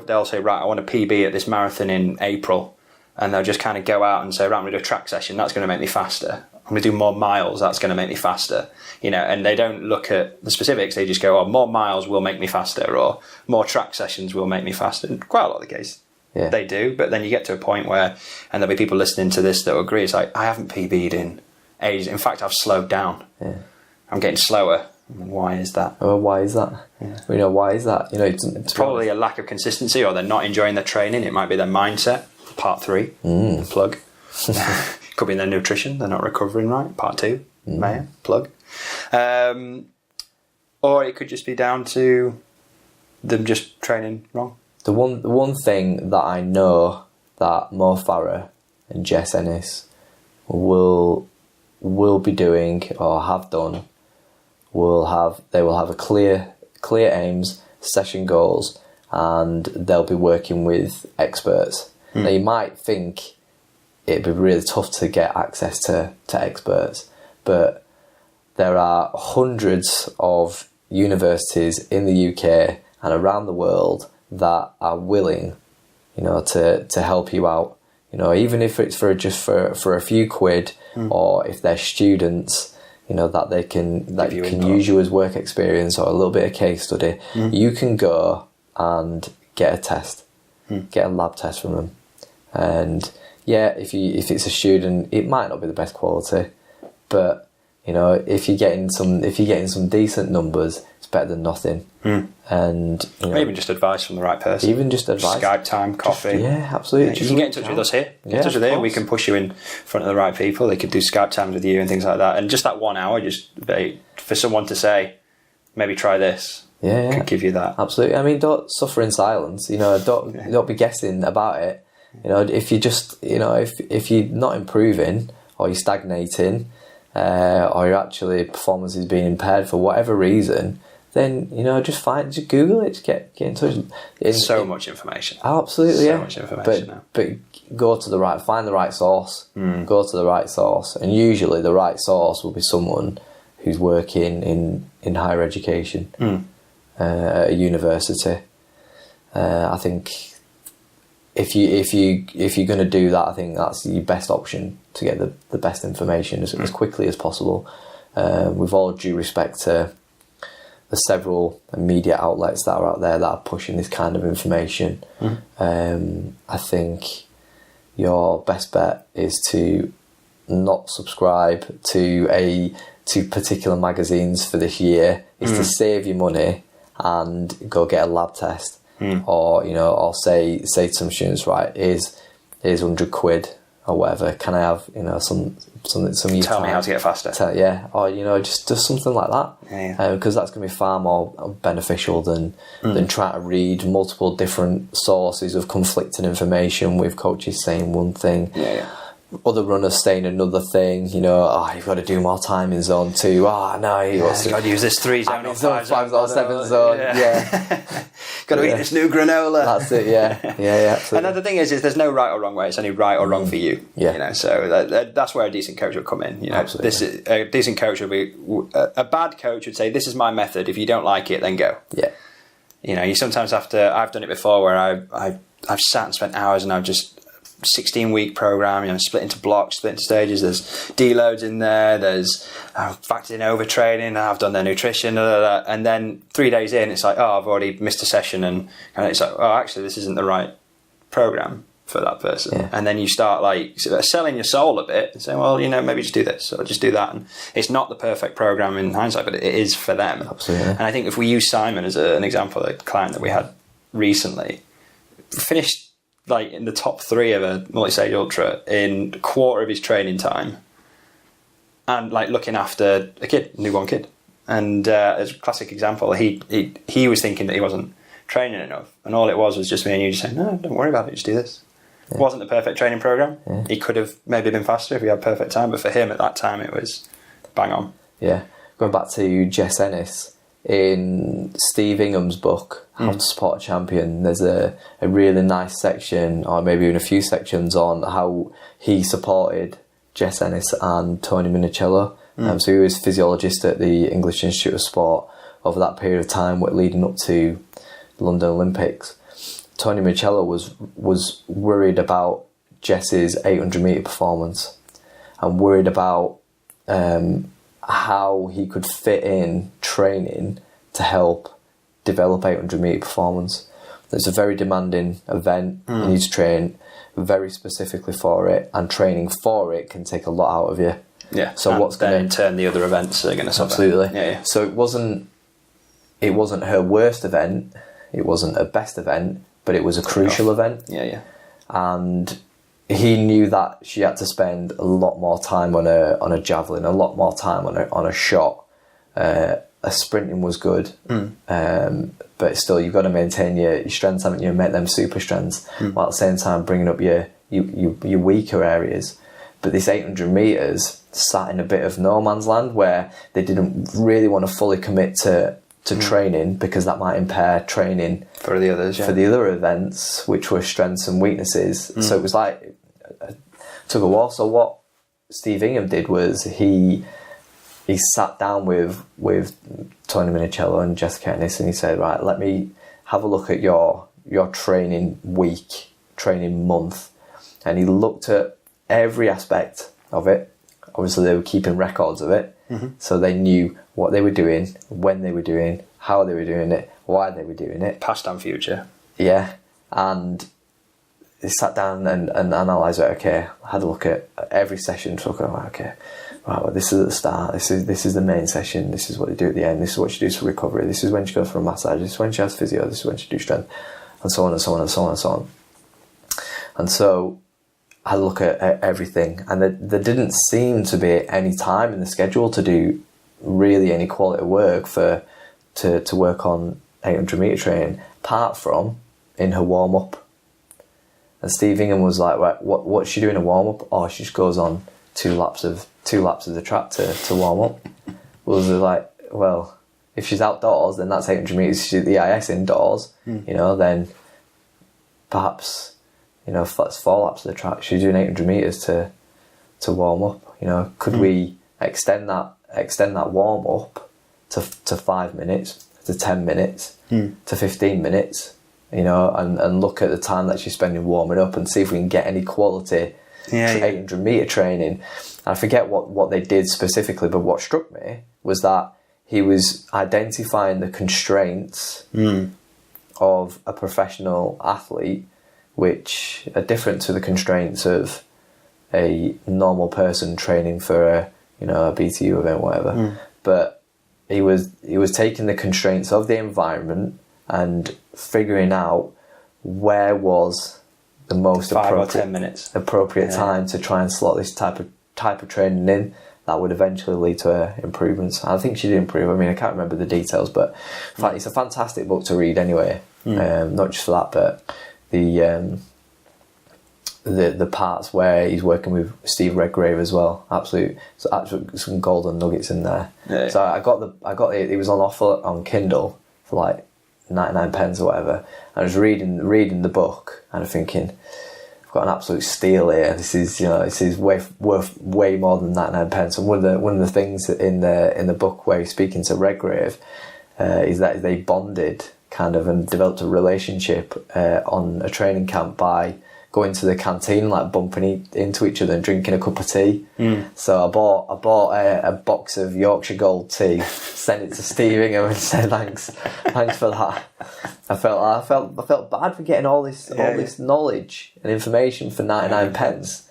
they'll say, right, I want a PB at this marathon in April, and they'll just kind of go out and say, right, I'm going to do a track session, that's going to make me faster. I'm going to do more miles, that's going to make me faster. And they don't look at the specifics, they just go, oh, more miles will make me faster, or more track sessions will make me faster. And quite a lot of the case, they do, but then you get to a point where, and there'll be people listening to this that will agree, it's like, I haven't PB'd in ages. In fact, I've slowed down. I'm getting slower. Why is that? Oh, why is that? Why is that? It's probably a lack of consistency, or they're not enjoying their training. It might be their mindset. Part 3, plug. Could be their nutrition. They're not recovering right. Part 2, plug. Or it could just be down to them just training wrong. The one thing that I know that Mo Farah and Jess Ennis will be doing, or have done, they will have a clear aims, session goals, and they'll be working with experts. Now, you might think it'd be really tough to get access to experts, but there are hundreds of universities in the UK and around the world that are willing, to help you out. Even if it's for a few quid, or if they're students, that they can use you as work experience or a little bit of case study. You can go and get a test, get a lab test from them, and if it's a student, it might not be the best quality, but if you're getting some decent numbers, it's better than nothing. And even just advice from the right person. Even just advice. Skype time, coffee. Absolutely. You can get in touch with us here. Get in touch with here. We can push you in front of the right people. They could do Skype times with you and things like that. And just that 1 hour, for someone to say, maybe try this. Could give you that. Absolutely. I mean, don't suffer in silence. Don't be guessing about it. If you just, if you're not improving, or you're stagnating, or your actually performance is being impaired for whatever reason, then just Google it, just get in touch. So much information. Absolutely, so much information now. But find the right source. Go to the right source, and usually the right source will be someone who's working in higher education, at a university. I think if you're going to do that, I think that's your best option to get the best information as quickly as possible. With all due respect to the several media outlets that are out there that are pushing this kind of information, I think your best bet is to not subscribe to particular magazines for this year. Is to save your money and go get a lab test. Or say to some students, right, here's 100 quid or whatever, can I have some of your tell time? Me how to get faster. Or just something like that, because that's going to be far more beneficial than trying to read multiple different sources of conflicting information, with coaches saying one thing, other runners saying another thing. You've got to do more time in zone 2. You've got to use this 3 zone or 5 or 7 zone. Got to eat this new granola. That's it. Yeah, absolutely. And the thing is there's no right or wrong way. It's only right or wrong for you. So that's where a decent coach will come in. Absolutely. A decent coach will be a bad coach would say, this is my method. If you don't like it, then go. You sometimes have to. I've done it before where I've sat and spent hours, and I've just 16-week program, split into blocks, split into stages. There's deloads in there. There's factored in overtraining. I've done their nutrition, and then 3 days in, it's like, I've already missed a session, and it's like, actually, this isn't the right program for that person. And then you start selling your soul a bit and saying, well, maybe just do this or just do that. And it's not the perfect program in hindsight, but it is for them. Absolutely. And I think if we use Simon as an example, a client that we had recently, finished in the top 3 of a multi-stage ultra in a quarter of his training time, and looking after a newborn kid. And as a classic example, he was thinking that he wasn't training enough, and all it was just me and you just saying, no, don't worry about it, just do this. Wasn't the perfect training program. Yeah. He could have maybe been faster if he had perfect time, but for him at that time it was bang on. Yeah. Going back to Jess Ennis, in Steve Ingham's book, How to Support a Champion, there's a really nice section, or maybe even a few sections, on how he supported Jess Ennis and Tony Minicello. So he was physiologist at the English Institute of Sport over that period of time leading up to the London Olympics. Tony Minicello was worried about Jess's 800 metre performance and worried about how he could fit in training to help develop 800 metre performance. It's a very demanding event. You need to train very specifically for it, and training for it can take a lot out of you. Yeah. So what's going to turn the other events are going to suffer? Absolutely. Yeah. So it wasn't her worst event. It wasn't her best event, but it was a crucial event. Yeah. And he knew that she had to spend a lot more time on a javelin, a lot more time on a shot. A sprinting was good, but still you've got to maintain your strengths, haven't you? Make them super strengths, while at the same time bringing up your weaker areas. But this 800 metres sat in a bit of no man's land where they didn't really want to fully commit to training, because that might impair training for the others, for the other events, which were strengths and weaknesses. So it was like took a while. So what Steve Ingham did was he sat down with Tony Minicello and Jessica Ennis, and he said, right, let me have a look at your training week, training month. And he looked at every aspect of it. Obviously they were keeping records of it, so they knew what they were doing, when they were doing, how they were doing it, why they were doing it. Past and future. Yeah. And they sat down and analysed it. Okay, had a look at every session, so okay, right, well, this is at the start, this is the main session, this is what they do at the end, this is what she does for recovery, this is when she goes for a massage, this is when she has physio, this is when she does strength, and so on and so on and so on and so on. And so I had a look at everything, and there didn't seem to be any time in the schedule to do really any quality work to work on 800 metre training, apart from in her warm-up. And Steve Ingham was like, right, what's she doing in a warm-up? Oh, she just goes on two laps of the track to warm up. Well, they're like, well, if she's outdoors, then that's 800 metres. She's at the IS indoors, then perhaps, if that's 4 laps of the track, she's doing 800 metres to warm up. Could we extend that warm up to 5 minutes, to 10 minutes, to 15 minutes, and look at the time that she's spending warming up and see if we can get any quality 800 metre training. I forget what they did specifically, but what struck me was that he was identifying the constraints of a professional athlete, which are different to the constraints of a normal person training for a BTU event, whatever. But he was taking the constraints of the environment and figuring out where was the most 5 or 10 minutes appropriate time to try and slot this type of training in that would eventually lead to improvements. I think she did improve. I mean, I can't remember the details, but in fact, it's a fantastic book to read anyway. Not just for that, but the parts where he's working with Steve Redgrave as well. Absolute some golden nuggets in there. Yeah. So I got it was on offer on Kindle for like 99 pence or whatever. I was reading the book and I'm thinking, I've got an absolute steal here. This is worth way more than 99 pence. And one of the things in the book where he's speaking to Redgrave is that they bonded kind of and developed a relationship on a training camp by going to the canteen, like bumping into each other and drinking a cup of tea. So I bought a box of Yorkshire Gold tea, sent it to Steve Ingham and said thanks for that. I felt bad for getting all this knowledge and information for 99 pence.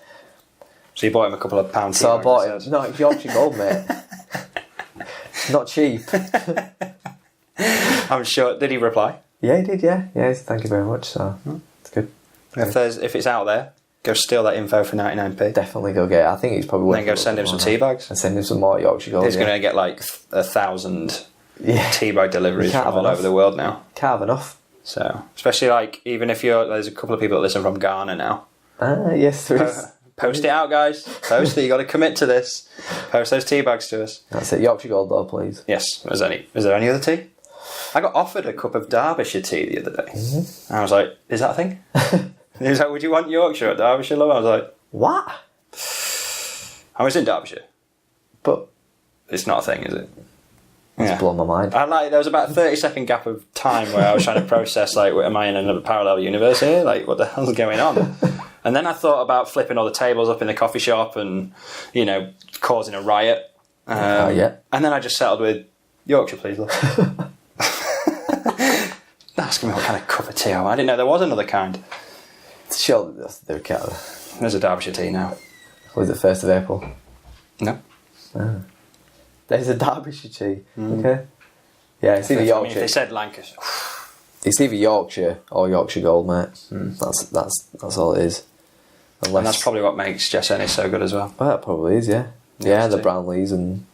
So you bought him a couple of pounds. So I bought him. No, it's Yorkshire Gold, mate. Not cheap. I'm sure. Did he reply? Yeah, he did. Yeah. He said, thank you very much. So it's good. If it's out there, go steal that info for 99p. Definitely go get it. I think it's probably worth it. Then go send him some tea bags. And send him some more Yorkshire Gold. He's going to get like 1,000 tea bag deliveries from all over the world now. Can't have enough. So, especially like, even if there's a couple of people that listen from Ghana now. Yes, there is. Post it out, guys. Post it. You got to commit to this. Post those tea bags to us. That's it. Yorkshire Gold, though, please. Yes. Is there any other tea? I got offered a cup of Derbyshire tea the other day. Mm-hmm. I was like, "Is that a thing?" He was like, "Would you want Yorkshire or Derbyshire, love?" I was like, "What?" I was in Derbyshire, but it's not a thing, is it? It's blown my mind. There was about a 30-second gap of time where I was trying to process, like, am I in another parallel universe here? Like, what the hell's going on? And then I thought about flipping all the tables up in the coffee shop and, causing a riot. Yeah. And then I just settled with Yorkshire, please, love. Asking me what kind of cup of tea I want. I didn't know there was another kind. Sure, There's a Derbyshire tea now. Was it 1st of April? No. There's a Derbyshire tea. Okay. Yeah, it's either Yorkshire. If they said Lancashire. It's either Yorkshire or Yorkshire Gold, mate. That's all it is. And that's probably what makes Jess Ennis so good as well. Well, that probably is, yeah. Yeah, the Brownlees and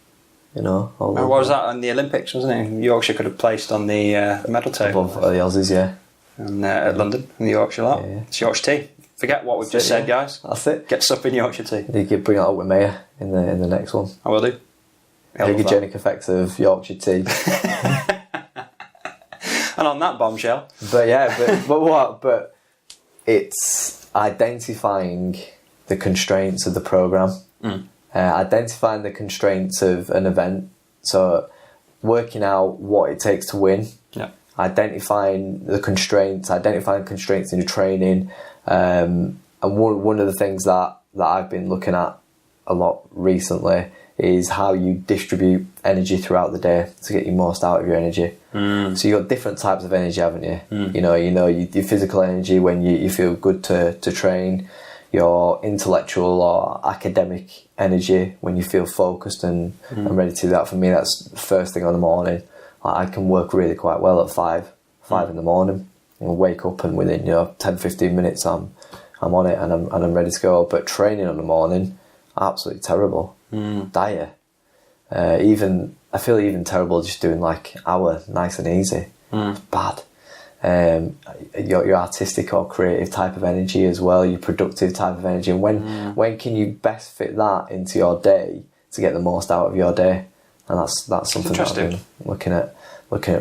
all. What was that on the Olympics, wasn't it? Yorkshire could have placed on the medal table above the Aussies, yeah. And at London in the Yorkshire lot. Yeah. It's Yorkshire tea. Forget what we've just said, guys. That's it. Get supping Yorkshire tea. You could bring it up with Mayor in the next one. I will do. Ergogenic effects of Yorkshire tea. And on that bombshell. But it's identifying the constraints of the programme. Identifying the constraints of an event. So working out what it takes to win. Yeah. Identifying constraints in your training. And one of the things that I've been looking at a lot recently is how you distribute energy throughout the day to get your most out of your energy. So you've got different types of energy, haven't you? Your physical energy when you feel good to train, your intellectual or academic energy when you feel focused and ready to do that. For me, that's the first thing on the morning. I can work really quite well at 5 in the morning. I'll wake up and within 10-15 minutes I'm on it and I'm ready to go. But training in the morning, absolutely terrible. Dire. I feel even terrible just doing like hour nice and easy. It's bad. Your artistic or creative type of energy as well, your productive type of energy, and when can you best fit that into your day to get the most out of your day? And that's something that I've been looking at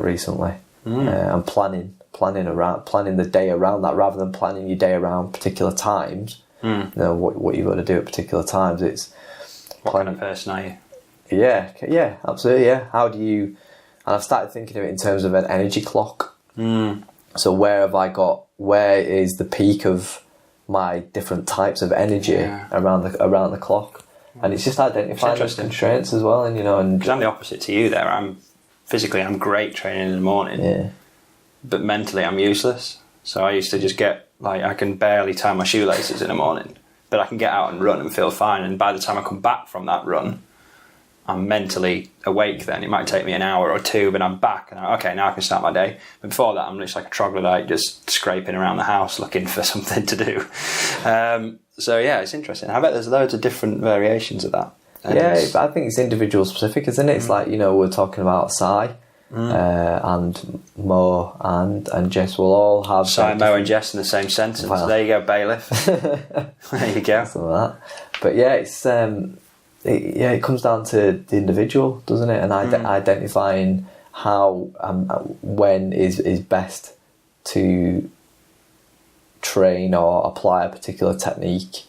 recently. And planning the day around that rather than planning your day around particular times. What you've got to do at particular times. It's what kind of person are you? Yeah, absolutely. Yeah. How do you? And I've started thinking of it in terms of an energy clock. So where is the peak of my different types of energy around the clock? And it's just identifying those constraints as well. And because I'm the opposite to you there. I'm great training in the morning, but mentally I'm useless. So I used to just get I can barely tie my shoelaces in the morning, but I can get out and run and feel fine. And by the time I come back from that run, I'm mentally awake then. It might take me an hour or two, but I'm back and okay, now I can start my day. But before that, I'm just like a troglodyte, just scraping around the house looking for something to do. So yeah, it's interesting. I bet there's loads of different variations of that. But I think it's individual specific, isn't it? It's like, we're talking about Sai and Mo and Jess will all have... Sai, Mo and Jess in the same sentence. Wow. There you go, bailiff. There you go. Something like that. But yeah, it's... it comes down to the individual, doesn't it? And identifying how when is best to train or apply a particular technique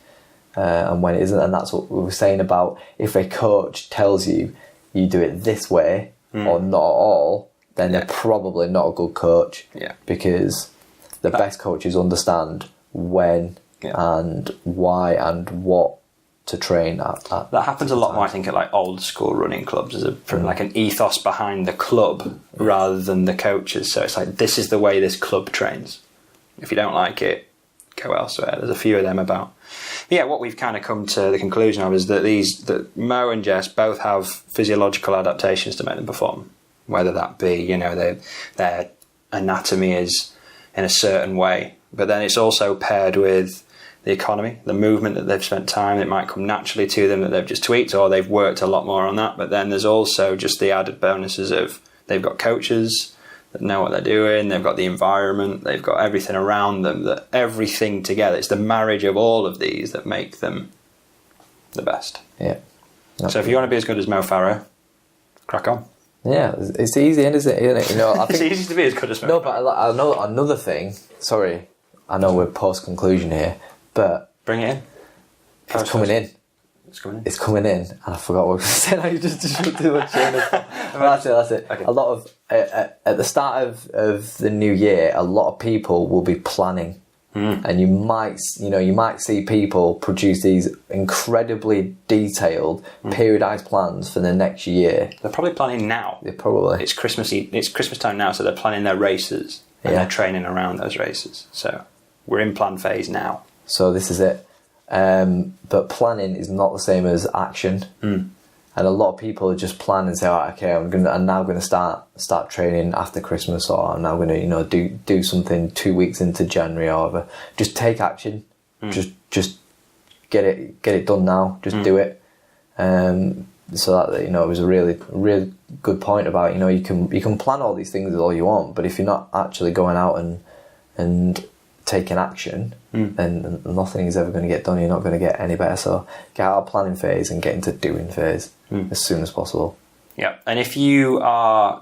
and when it isn't. And that's what we were saying about if a coach tells you do it this way or not at all, then they're probably not a good coach. Because the best coaches understand when and why and what to train at that happens a lot more, I think, at like old school running clubs. There's like an ethos behind the club rather than the coaches. So it's like, this is the way this club trains. If you don't like it, go elsewhere. There's a few of them about. But yeah, what we've kind of come to the conclusion of is that Mo and Jess both have physiological adaptations to make them perform. Whether that be, their anatomy is in a certain way, but then it's also paired with the economy, the movement that they've spent time. It might come naturally to them that they've just tweaked, or they've worked a lot more on that. But then there's also just the added bonuses of they've got coaches, that know what they're doing. They've got the environment. They've got everything around them. That everything together. It's the marriage of all of these that make them the best. Yeah. So if you want to be as good as Mo Farah, crack on. Yeah, it's easy, isn't it? You know, I think, It's easy to be as good as Mo. no, but I know another thing. Sorry, I know we're post conclusion here, but Bring it in. it's coming in. It's coming in. It's coming in, and I forgot what I was saying. I just do a chain of. That's it. Okay. A lot of at the start of the new year, a lot of people will be planning, and you might see people produce these incredibly detailed, periodized plans for the next year. They're probably planning now. Yeah, probably. It's Christmas time now, so they're planning their races and they're training around those races. So we're in plan phase now. So this is it. But planning is not the same as action. And a lot of people just plan and say, "Oh, okay, I'm now going to start training after Christmas, or I'm now going to do something 2 weeks into January or whatever." Just take action. Just get it done now. Just do it. So that it was a really good point about you can plan all these things all you want, but if you're not actually going out and taking action, then nothing is ever going to get done. You're not going to get any better. So get out of planning phase and get into doing phase as soon as possible. Yeah, and if you are,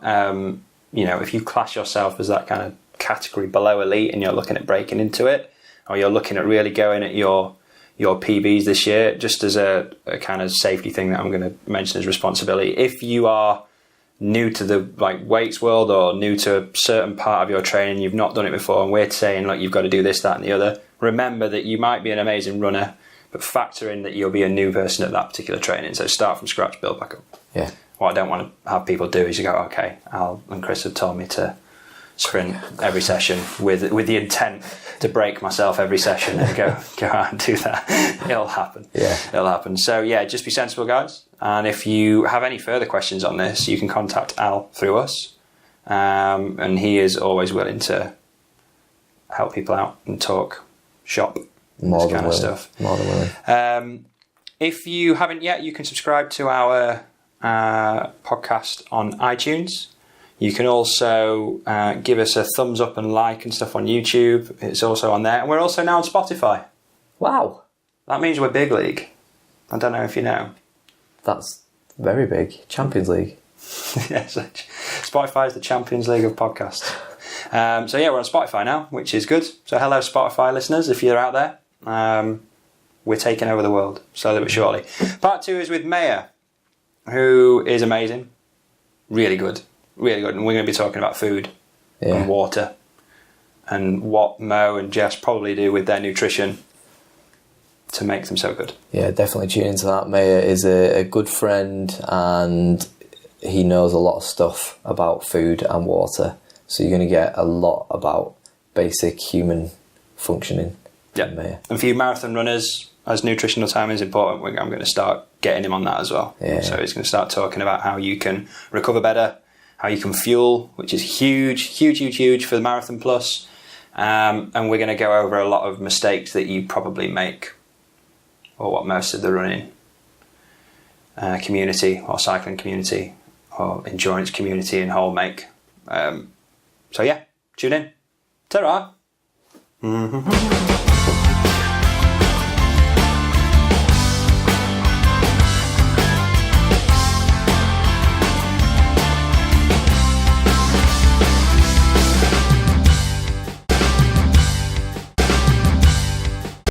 if you class yourself as that kind of category below elite, and you're looking at breaking into it, or you're looking at really going at your PBs this year, just as a kind of safety thing that I'm going to mention as responsibility. If you are new to the weights world, or new to a certain part of your training, you've not done it before, and we're saying you've got to do this, that and the other, remember that you might be an amazing runner, but factor in that you'll be a new person at that particular training. So start from scratch, build back up. Yeah. What I don't want to have people do is you go, okay, Al and Kris have told me to sprint every session with the intent to break myself every session, and go out and do that. It'll happen. Yeah. It'll happen. So yeah, just be sensible, guys. And if you have any further questions on this, you can contact Al through us. And he is always willing to help people out and talk shop. More this kind of stuff. More than willing. If you haven't yet, you can subscribe to our podcast on iTunes. You can also give us a thumbs up and like and stuff on YouTube. It's also on there. And we're also now on Spotify. Wow. That means we're big league. I don't know if you know. That's very big. Champions League. Yes, Spotify is the Champions League of podcasts. So yeah, we're on Spotify now, which is good. So hello, Spotify listeners, if you're out there. We're taking over the world, slowly but surely. Part 2 is with Maya, who is amazing. Really good. Really good. And we're going to be talking about food and water, and what Mo and Jess probably do with their nutrition to make them so good. Yeah, definitely tune into that. Maya is a good friend, and he knows a lot of stuff about food and water. So you're going to get a lot about basic human functioning. Yeah. And for you marathon runners, as nutritional timing is important, I'm going to start getting him on that as well. Yeah. So he's going to start talking about how you can recover better, how you can fuel, which is huge for the Marathon Plus. And we're going to go over a lot of mistakes that you probably make, or what most of the running community or cycling community or endurance community in whole make. So yeah, tune in. Ta-ra!